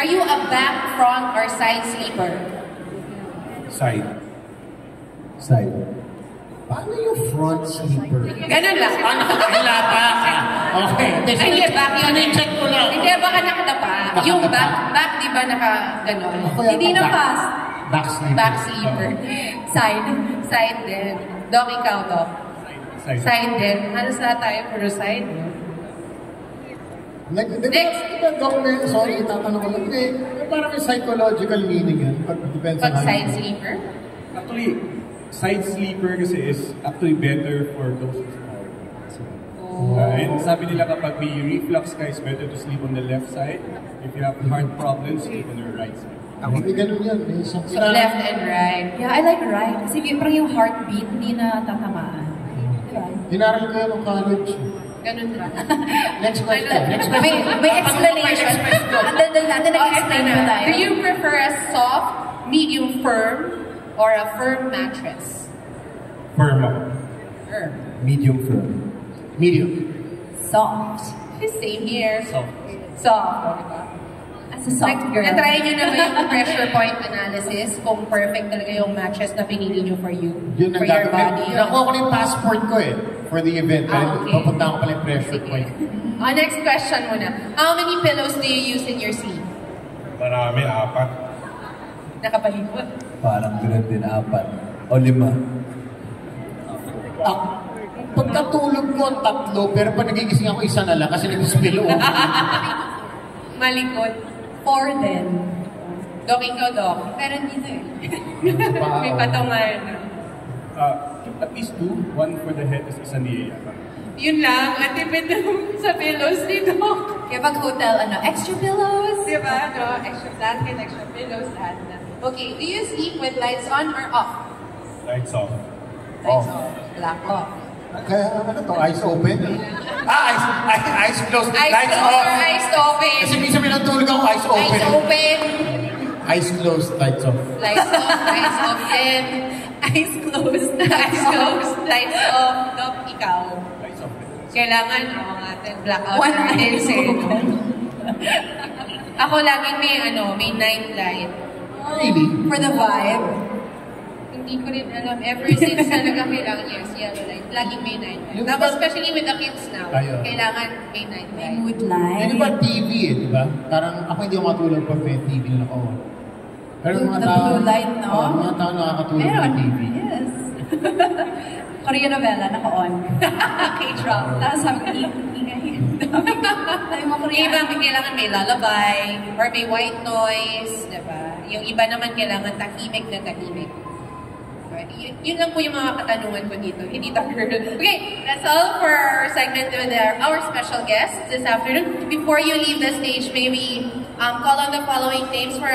Are you a back, front, or side sleeper? Side. Side. Paano yung front sleeper? Ganun lang. Wala pa. Okay. Hindi, back yun. Check ko lang. Hindi, baka nakadapa. Yung back, di ba naka-ganon? Hindi na fast. Back sleeper. Back sleeper. Side din. Doc, ikaw, Doc. Side din. Halos na tayo puro side. Next. Sorry, tatanong ko lang. Parang may psychological meaning yan. Pag side sleeper? Actually, side sleeper kasi is actually better for those who snore. And sabi nila kapag may reflux ka, it's better to sleep on the left side. If you have heart problems, sleep on your right side. Hindi ganun yan. Left and right. Yeah, I like right. Kasi parang yung heartbeat, hindi na tatamaan. Diba? Inaral ko yan ng college. Ganun ba? Next question. May explanation. Andun natin nag-explain na tayo. Do you prefer a soft, medium firm, or a firm mattress? Firm. Firm. Medium firm. Medium. Soft. Same here. Soft. Diba? As a soft girl. Na-try nyo na ba yung pressure point analysis kung perfect talaga yung mattress na pinili nyo for you? Yun ang for your gagawin. body? Nakuha ko na yung passport ko for the event. Okay. Papunta ko pala yung pressure point. Next question muna. How many pillows do you use in your sleep? Marami, 4. Nakapalikot. Parang gano'n din, 4 o 5. Pagkatulog ko, 3, pero pag nagigising ako, 1 na lang kasi nag-spill over. Malikot. 4 din. Doc, ikaw, Doc. Pero dito eh. May patungan. At least 2. 1 for the head, is isa ni Ea. Yun lang. At tipid sa pillows ni Doc. Kaya pag hotel, extra pillows. Diba? No? Extra blanket, extra pillows, lahat na. Okay, do you sleep with lights on or off? Lights off. Lights off. Black off. Kaya ano to, eyes open? Eyes closed, lights off. Or eyes open. Kasi minsan pinatulog ako, eyes open. Eyes open. Eyes closed, lights off. Lights off, eyes open. Eyes closed. Eyes closed, lights off. Doc, ikaw. Lights off. Kailangan, natin, blackout. One eyes open. Ako laging may night light. Really? For the vibe. Hindi ko rin alam. Ever since talaga kailangan, yes, yellow light. Laging may night light. Tapos especially with the kids now, kailangan may night May light. mood light. Yung ba TV di ba? Parang ako hindi ako matulog pag may TV na naka-on. Pero mga The tao, blue light, no? Mga tao nakakatulog Meron. ng TV. Yes. Korean novela, naka-on. K-drop. Tapos sabi ko, ingay. Sabi mo, Yung Korean. iba kailangan may lullaby or may white noise, diba? Yung iba naman kailangan tahimik na tahimik. Yun lang po yung mga katanungan ko dito. Hindi girl. Okay, that's all for our segment with our special guests this afternoon. Before you leave the stage, maybe call on the following names for